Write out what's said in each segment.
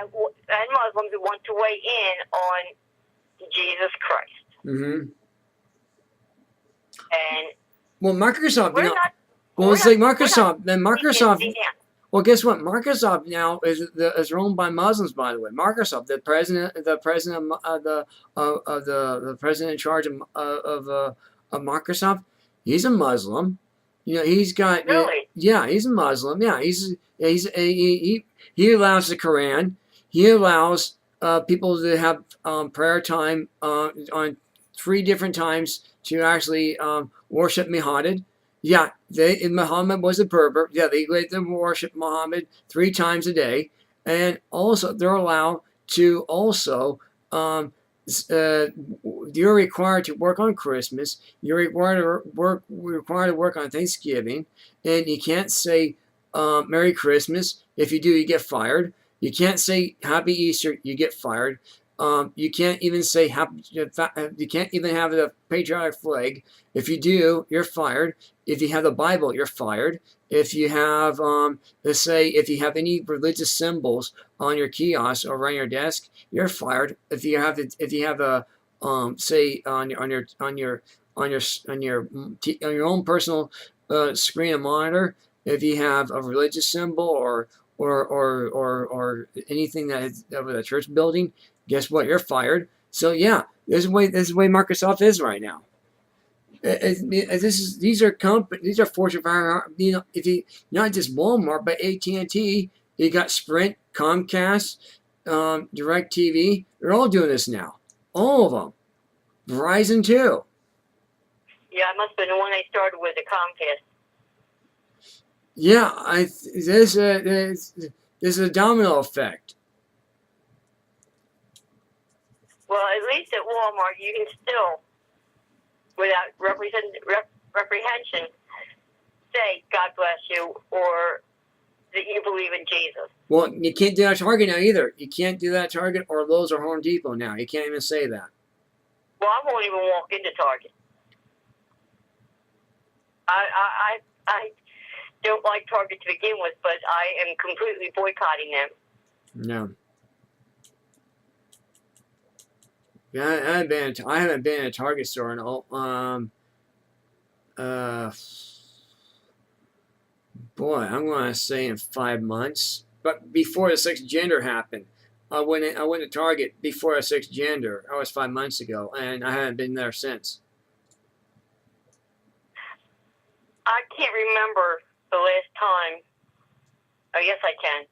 and Muslims who want to weigh in on Jesus Christ. Mm-hmm. And well, Microsoft, we're you know, not. well, it's like Microsoft. Then Yeah. Microsoft. Well, guess what? Microsoft now is owned by Muslims. By the way, Microsoft, the president in charge of Microsoft, he's a Muslim. You know, he's got Really? yeah, he's a Muslim. Yeah, he allows the Quran. He allows people to have prayer time on 3 different times to actually worship Muhammad. Yeah, Muhammad was a pervert. Yeah, they worship Muhammad 3 times a day, and also they're allowed to also. You're required to work on Christmas. You're required to work on Thanksgiving, and you can't say Merry Christmas. If you do, you get fired. You can't say Happy Easter. You get fired. You can't even say happy. You can't even have the patriotic flag. If you do, you're fired. If you have the Bible, you're fired. If you have, let's say, if you have any religious symbols on your kiosk or on your desk, you're fired. If you have a, say on your own personal screen and monitor, if you have a religious symbol or anything that is over the church building, guess what? You're fired. So yeah, this is the way Microsoft is right now. These are Fortune 500. You know, if you not just Walmart, but AT&T, you got Sprint, Comcast, DirecTV. They're all doing this now. All of them. Verizon too. Yeah, it must have been the one they started with, the Comcast. Yeah, this is a domino effect. Well, at least at Walmart, you can still, without reprehension, say God bless you or that you believe in Jesus. Well, you can't do that at Target now either. You can't do that at Target or Lowe's or Home Depot now. You can't even say that. Well, I won't even walk into Target. I don't like Target to begin with, but I am completely boycotting them. No. Yeah, I haven't been in a Target store in boy, I'm gonna say in 5 months. But before the 6th gender happened, I went to Target before the 6th gender. That was 5 months ago, and I haven't been there since. I can't remember the last time. I guess I can.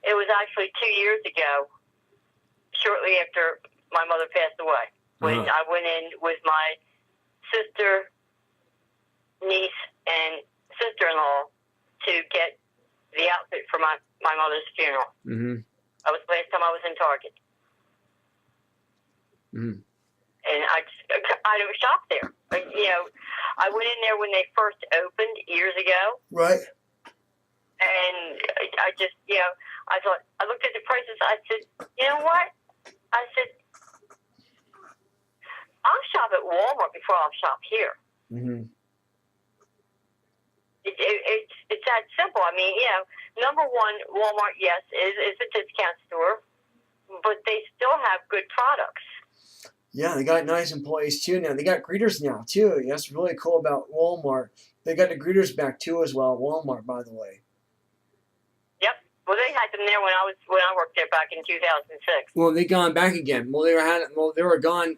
It was actually 2 years ago, shortly after my mother passed away, when I went in with my sister, niece, and sister-in-law to get the outfit for my mother's funeral. Mm-hmm. That was the last time I was in Target. Mm-hmm. And I don't shop there. You know, I went in there when they first opened years ago. Right. And I just, you know, I looked at the prices. I said, you know what? I said, I'll shop at Walmart before I'll shop here. Mm-hmm. It's that simple. I mean, you know, number one, Walmart, yes, is a discount store, but they still have good products. Yeah, they got nice employees too now. They got greeters now too. That's really cool about Walmart. They got the greeters back too as well at Walmart, by the way. Yep. Well, they had them there when I worked there back in 2006. Well, they gone back again. Well, they were gone.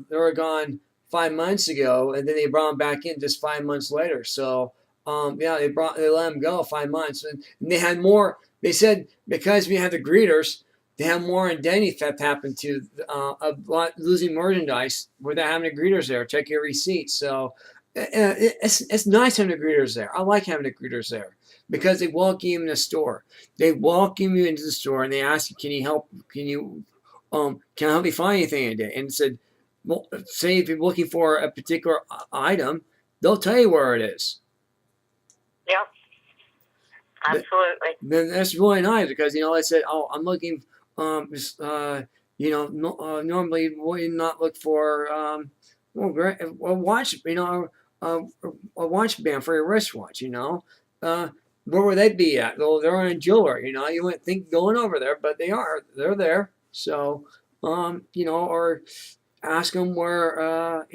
They were gone 5 months ago, and then they brought them back in just 5 months later. So, yeah, they let them go 5 months, and they had more. They said because we had the greeters, they have more identity theft happen to a lot losing merchandise without having the greeters there. Check your receipts. So, it's nice having the greeters there. I like having the greeters there. Because they welcome you in the store. They welcome you into the store and they ask you, can I help you find anything today? And it said, well, say if you're looking for a particular item, they'll tell you where it is. Yep. Absolutely. Then that's really nice because, you know, I said, oh, I'm looking, you know, normally would not look for a watch, you know, a watch band for your wristwatch, you know. where would they be at? Well, they're in jewelry, you know. You wouldn't think going over there, but they are. They're there. So, you know, or ask them where,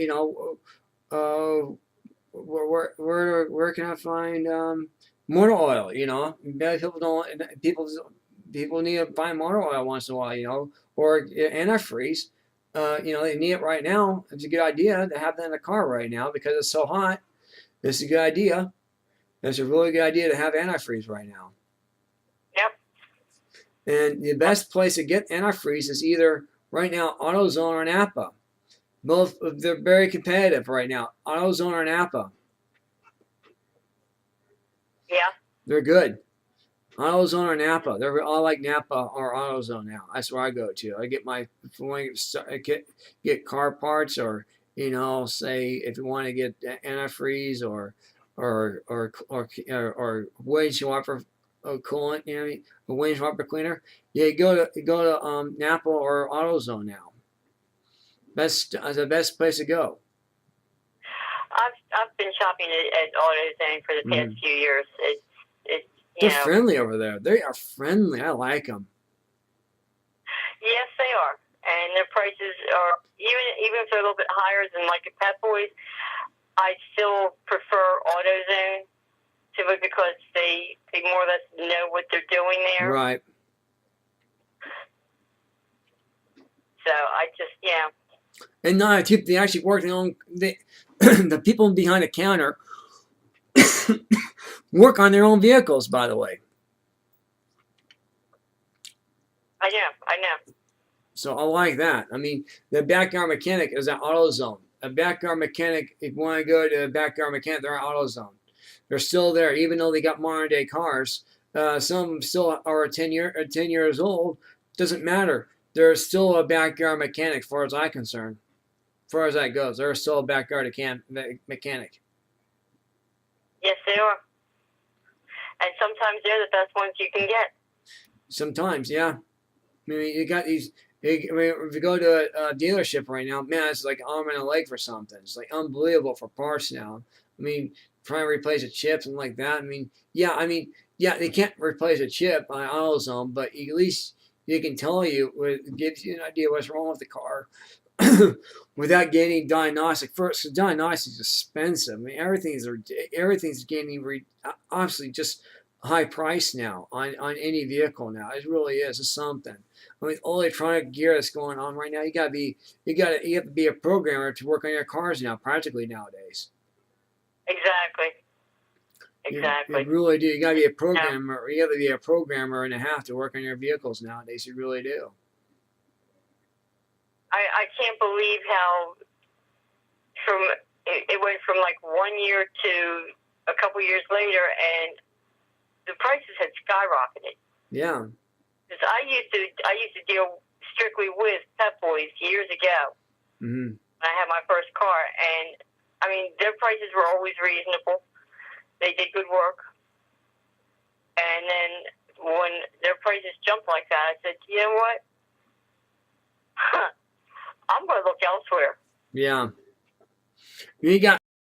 where can I find motor oil? You know, maybe people need to buy motor oil once in a while. You know, or antifreeze. You know, they need it right now. It's a good idea to have that in the car right now because it's so hot. It's a good idea. It's a really good idea to have antifreeze right now. Yep. And the best place to get antifreeze is either right now AutoZone or Napa. Both they're very competitive right now. AutoZone or Napa. Yeah. They're good. AutoZone or Napa. They're all like Napa or AutoZone now. That's where I go to. I get my if I want to get car parts, or you know, say if you want to get antifreeze or windshield wiper coolant, you know, a windshield wiper cleaner. Yeah, go to Napa or AutoZone now. That's the best place to go. I've been shopping at AutoZone for the past few years. They're friendly over there. They are friendly. I like them. Yes, they are, and their prices are even if they're a little bit higher than like a Pep Boys. I still prefer AutoZone simply because they more or less know what they're doing there. Right. So I just And not a tip. They actually work on the people behind the counter work on their own vehicles. By the way. I know. So I like that. I mean, the backyard mechanic is at AutoZone. A backyard mechanic, if you want to go to a backyard mechanic, they're at AutoZone. They're still there, even though they got modern day cars. Some still are 10 years old. Doesn't matter. They're still a backyard mechanic, as far as I'm concerned. As far as that goes, they're still a backyard mechanic. Yes, they are. And sometimes they're the best ones you can get. Sometimes, yeah. I mean, you got these. I mean, if you go to a dealership right now, man, it's like arm and a leg for something. It's like unbelievable for parts now. I mean, trying to replace a chip and like that. I mean, they can't replace a chip on AutoZone, but at least they can tell you, it gives you an idea what's wrong with the car without getting diagnostic first. Because diagnostic is expensive. I mean, everything's getting obviously just high price now on any vehicle now. It really is. It's something. I mean, all the electronic gear that's going on right now, you have to be a programmer to work on your cars now, practically nowadays. Exactly. You really do. You got to be a programmer. Yeah. You got to be a programmer and a half to work on your vehicles nowadays. You really do. I can't believe how it went from like 1 year to a couple years later, and the prices had skyrocketed. Yeah. Because I used to deal strictly with Pep Boys years ago. Mm-hmm. When I had my first car, and I mean their prices were always reasonable. They did good work, and then when their prices jumped like that, I said, you know what? I'm going to look elsewhere. Yeah. You got